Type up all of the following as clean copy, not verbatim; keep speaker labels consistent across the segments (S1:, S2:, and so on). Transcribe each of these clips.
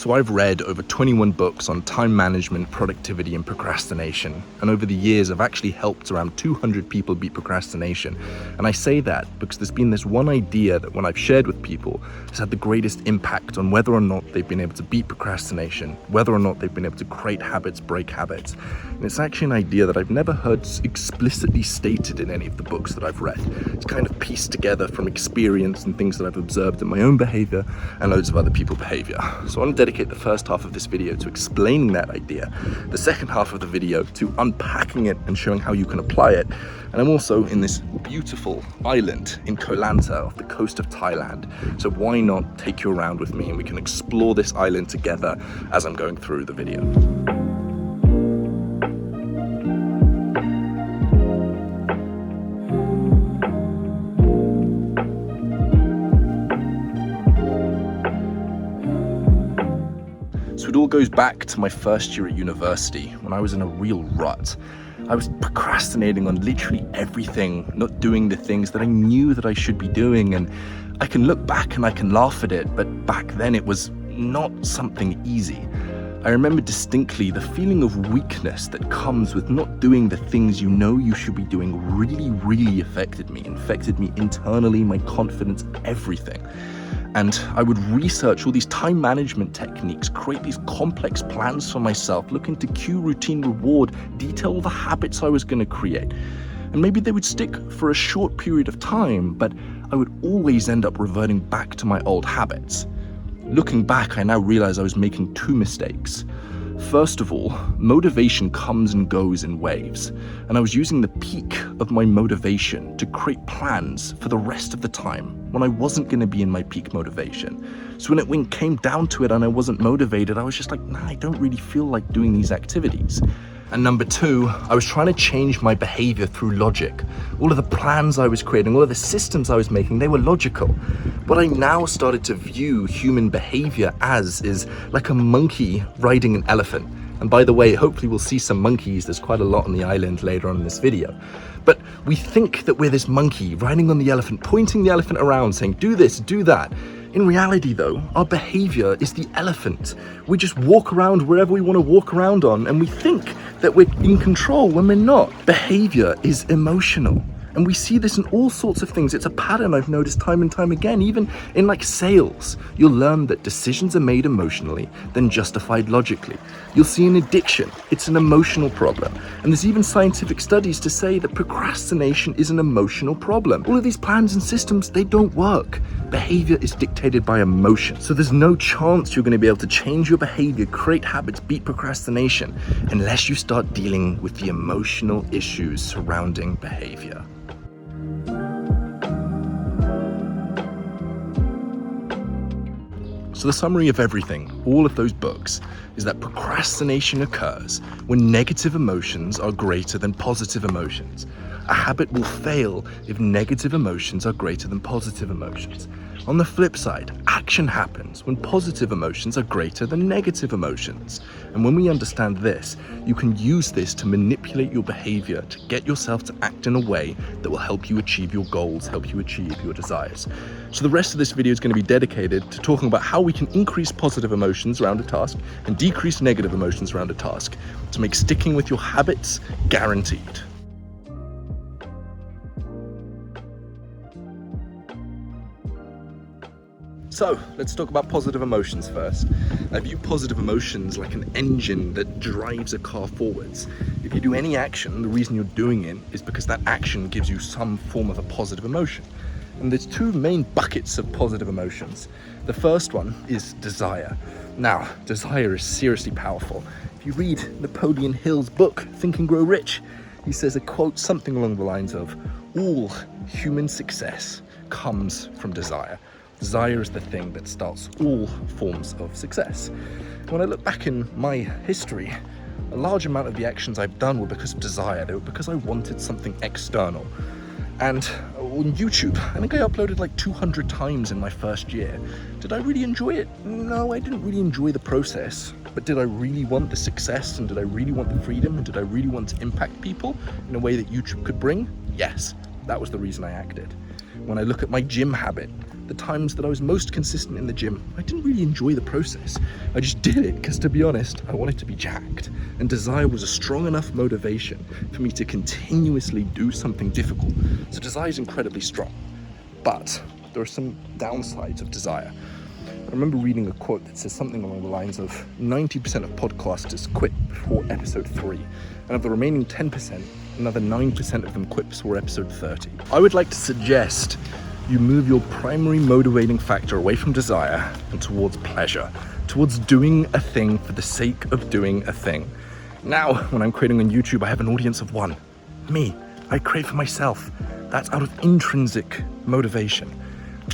S1: So I've read over 21 books on time management, productivity, and procrastination. And over the years, I've actually helped around 200 people beat procrastination. And I say that because there's been this one idea that when I've shared with people, has had the greatest impact on whether or not they've been able to beat procrastination, whether or not they've been able to create habits, break habits. And it's actually an idea that I've never heard explicitly stated in any of the books that I've read. It's kind of pieced together from experience and things that I've observed in my own behavior and loads of other people's behavior. So I want to dedicate the first half of this video to explaining that idea, the second half of the video to unpacking it and showing how you can apply it. And I'm also in this beautiful island in Koh Lanta off the coast of Thailand. So why not take you around with me and we can explore this island together as I'm going through the video. So it all goes back to my first year at university when I was in a real rut. I was procrastinating on literally everything, not doing the things that I knew that I should be doing. And I can look back and I can laugh at it, but back then it was not something easy. I remember distinctly the feeling of weakness that comes with not doing the things you know you should be doing really affected me internally, my confidence, everything. And I would research all these time management techniques, create these complex plans for myself, look into cue, routine, reward, detail all the habits I was going to create. And maybe they would stick for a short period of time, but I would always end up reverting back to my old habits. Looking back, I now realize I was making two mistakes. First of all, motivation comes and goes in waves, and I was using the peak of my motivation to create plans for the rest of the time when I wasn't going to be in my peak motivation. So when it came down to it and I wasn't motivated, I was just like, nah, I don't really feel like doing these activities. And number two, I was trying to change my behavior through logic. All of the plans I was creating, all of the systems I was making, they were logical. What I now started to view human behavior as is like a monkey riding an elephant. And by the way, hopefully we'll see some monkeys. There's quite a lot on the island later on in this video. But we think that we're this monkey riding on the elephant, pointing the elephant around, saying, do this, do that. In reality though, our behavior is the elephant. We just walk around wherever we want to walk around on, and we think that we're in control when we're not. Behavior is emotional. And we see this in all sorts of things. It's a pattern I've noticed time and time again, even in like sales. You'll learn that decisions are made emotionally, then justified logically. You'll see an addiction. It's an emotional problem. And there's even scientific studies to say that procrastination is an emotional problem. All of these plans and systems, they don't work. Behavior is dictated by emotion. So there's no chance you're going to be able to change your behavior, create habits, beat procrastination, unless you start dealing with the emotional issues surrounding behavior. So the summary of everything, all of those books, is that procrastination occurs when negative emotions are greater than positive emotions. A habit will fail if negative emotions are greater than positive emotions. On the flip side, action happens when positive emotions are greater than negative emotions. And when we understand this, you can use this to manipulate your behavior to get yourself to act in a way that will help you achieve your goals, help you achieve your desires. So the rest of this video is going to be dedicated to talking about how we can increase positive emotions around a task and decrease negative emotions around a task to make sticking with your habits guaranteed. So let's talk about positive emotions first. I view positive emotions like an engine that drives a car forwards. If you do any action, the reason you're doing it is because that action gives you some form of a positive emotion. And there's two main buckets of positive emotions. The first one is desire. Now, desire is seriously powerful. If you read Napoleon Hill's book, Think and Grow Rich, he says a quote something along the lines of, all human success comes from desire. Desire is the thing that starts all forms of success. When I look back in my history, a large amount of the actions I've done were because of desire. They were because I wanted something external. And on YouTube, I think I uploaded like 200 times in my first year. Did I really enjoy it? No, I didn't really enjoy the process. But did I really want the success, and did I really want the freedom, and did I really want to impact people in a way that YouTube could bring? Yes, that was the reason I acted. When I look at my gym habit, the times that I was most consistent in the gym, I didn't really enjoy the process. I just did it because, to be honest, I wanted to be jacked. And desire was a strong enough motivation for me to continuously do something difficult. So desire is incredibly strong. But there are some downsides of desire. I remember reading a quote that says something along the lines of 90% of podcasters quit before episode 3, and of the remaining 10%, another 9% of them quit before episode 30. I would like to suggest you move your primary motivating factor away from desire and towards pleasure, towards doing a thing for the sake of doing a thing. Now, when I'm creating on YouTube, I have an audience of one. Me. I create for myself. That's out of intrinsic motivation.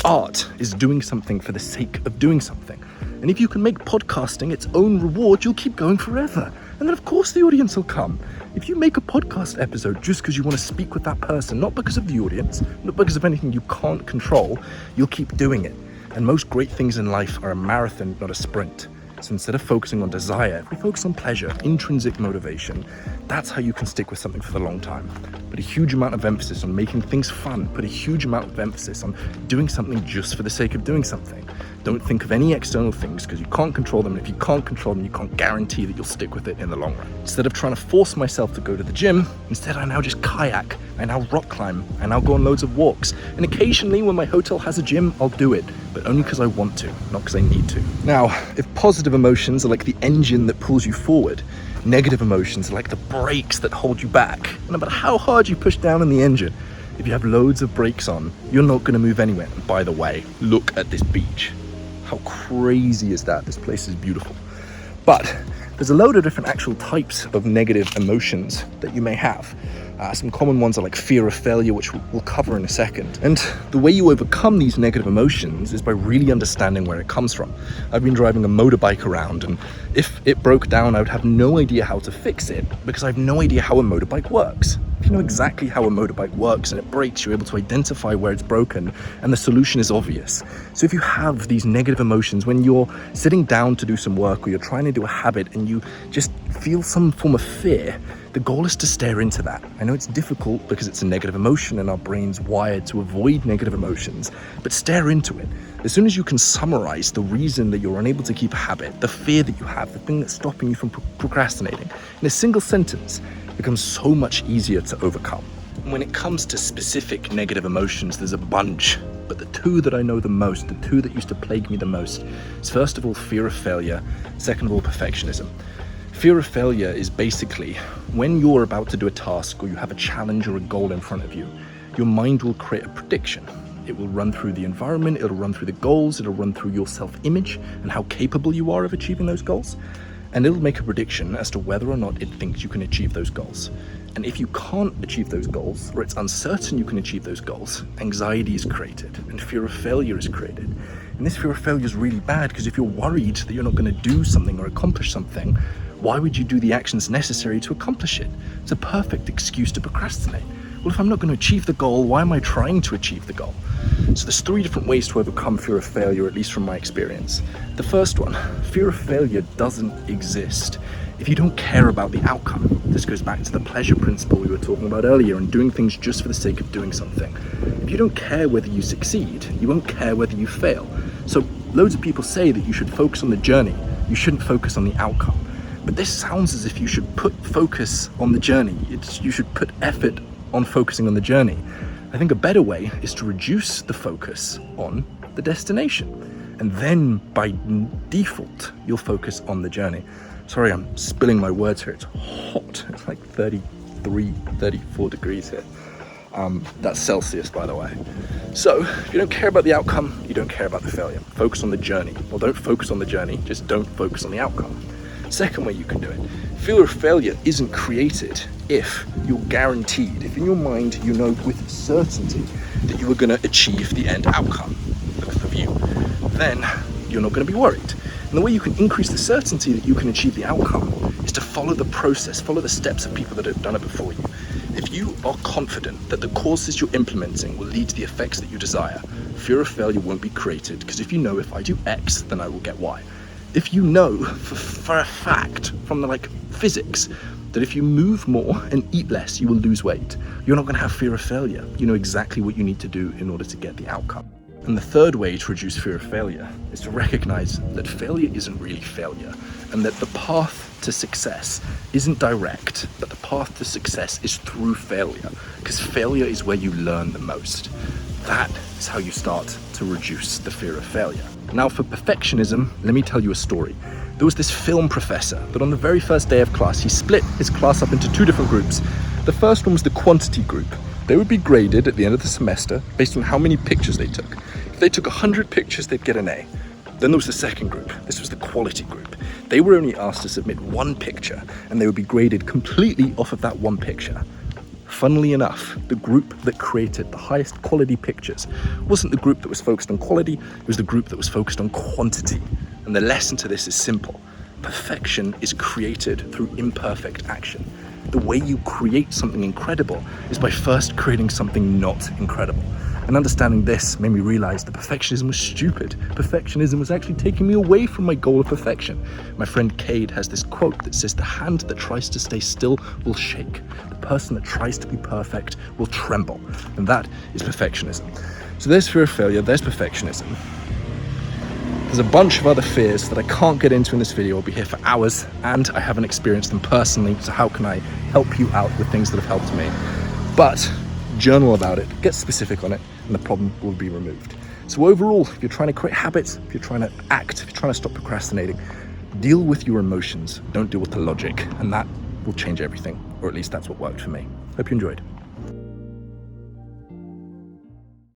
S1: Art is doing something for the sake of doing something. And if you can make podcasting its own reward, you'll keep going forever. And then of course the audience will come. If you make a podcast episode just because you want to speak with that person, not because of the audience, not because of anything you can't control, you'll keep doing it. And most great things in life are a marathon, not a sprint. So instead of focusing on desire, if we focus on pleasure, intrinsic motivation, that's how you can stick with something for the long time. Put a huge amount of emphasis on making things fun. Put a huge amount of emphasis on doing something just for the sake of doing something. Don't think of any external things because you can't control them. And if you can't control them, you can't guarantee that you'll stick with it in the long run. Instead of trying to force myself to go to the gym, instead I now just kayak. I now rock climb. I now go on loads of walks. And occasionally when my hotel has a gym, I'll do it. But only because I want to, not because I need to. Now, if positive emotions are like the engine that pulls you forward, negative emotions are like the brakes that hold you back. And no matter how hard you push down in the engine, if you have loads of brakes on, you're not going to move anywhere. And by the way, look at this beach. How crazy is that? This place is beautiful. But there's a load of different actual types of negative emotions that you may have. Some common ones are like fear of failure, which we'll cover in a second. And the way you overcome these negative emotions is by really understanding where it comes from. I've been driving a motorbike around, and if it broke down, I would have no idea how to fix it because I have no idea how a motorbike works. If you know exactly how a motorbike works and it breaks, you're able to identify where it's broken, and the solution is obvious. So if you have these negative emotions when you're sitting down to do some work or you're trying to do a habit and you just feel some form of fear, the goal is to stare into that. I know it's difficult because it's a negative emotion and our brain's wired to avoid negative emotions, but stare into it. As soon as you can summarize the reason that you're unable to keep a habit, the fear that you have, the thing that's stopping you from procrastinating, in a single sentence, it becomes so much easier to overcome. When it comes to specific negative emotions, there's a bunch, but the two that I know the most, the two that used to plague me the most, is first of all fear of failure, second of all perfectionism. Fear of failure is basically when you're about to do a task or you have a challenge or a goal in front of you, your mind will create a prediction. It will run through the environment, it'll run through the goals, it'll run through your self-image and how capable you are of achieving those goals. And it'll make a prediction as to whether or not it thinks you can achieve those goals. And if you can't achieve those goals, or it's uncertain you can achieve those goals, anxiety is created and fear of failure is created. And this fear of failure is really bad because if you're worried that you're not going to do something or accomplish something, why would you do the actions necessary to accomplish it? It's a perfect excuse to procrastinate. Well, if I'm not going to achieve the goal, why am I trying to achieve the goal? So there's 3 different ways to overcome fear of failure, at least from my experience. The first one, fear of failure doesn't exist if you don't care about the outcome. This goes back to the pleasure principle we were talking about earlier and doing things just for the sake of doing something. If you don't care whether you succeed, you won't care whether you fail. So loads of people say that you should focus on the journey, you shouldn't focus on the outcome. But this sounds as if you should put focus on the journey. You should put effort on focusing on the journey. I think a better way is to reduce the focus on the destination. And then by default, you'll focus on the journey. Sorry, I'm spilling my words here. It's hot. It's like 33, 34 degrees here. That's Celsius, by the way. So if you don't care about the outcome, you don't care about the failure. Focus on the journey. Well, don't focus on the journey, just don't focus on the outcome. Second way you can do it, fear of failure isn't created if you're guaranteed, if in your mind you know with certainty that you are going to achieve the end outcome of you, then you're not going to be worried. And the way you can increase the certainty that you can achieve the outcome is to follow the process, follow the steps of people that have done it before you. If you are confident that the courses you're implementing will lead to the effects that you desire, fear of failure won't be created, because if you know if I do X, then I will get Y. If you know for a fact from the physics that if you move more and eat less, you will lose weight, you're not going to have fear of failure. You know exactly what you need to do in order to get the outcome. And the third way to reduce fear of failure is to recognize that failure isn't really failure, and that the path to success isn't direct, but the path to success is through failure, because failure is where you learn the most. That is how you start to reduce the fear of failure. Now for perfectionism, let me tell you a story. There was this film professor that on the very first day of class, he split his class up into two different groups. The first one was the quantity group. They would be graded at the end of the semester based on how many pictures they took. If they took 100 pictures, they'd get an A. Then there was the second group. This was the quality group. They were only asked to submit one picture, and they would be graded completely off of that one picture. Funnily enough, the group that created the highest quality pictures wasn't the group that was focused on quality, it was the group that was focused on quantity. And the lesson to this is simple. Perfection is created through imperfect action. The way you create something incredible is by first creating something not incredible. And understanding this made me realize that perfectionism was stupid. Perfectionism was actually taking me away from my goal of perfection. My friend Cade has this quote that says, "The hand that tries to stay still will shake. The person that tries to be perfect will tremble." And that is perfectionism. So there's fear of failure, there's perfectionism. There's a bunch of other fears that I can't get into in this video. I'll be here for hours and I haven't experienced them personally, so how can I help you out with things that have helped me? But journal about it, get specific on it, and the problem will be removed. So overall, if you're trying to create habits, if you're trying to act, if you're trying to stop procrastinating, deal with your emotions, don't deal with the logic, and that will change everything, or at least that's what worked for me. Hope you enjoyed.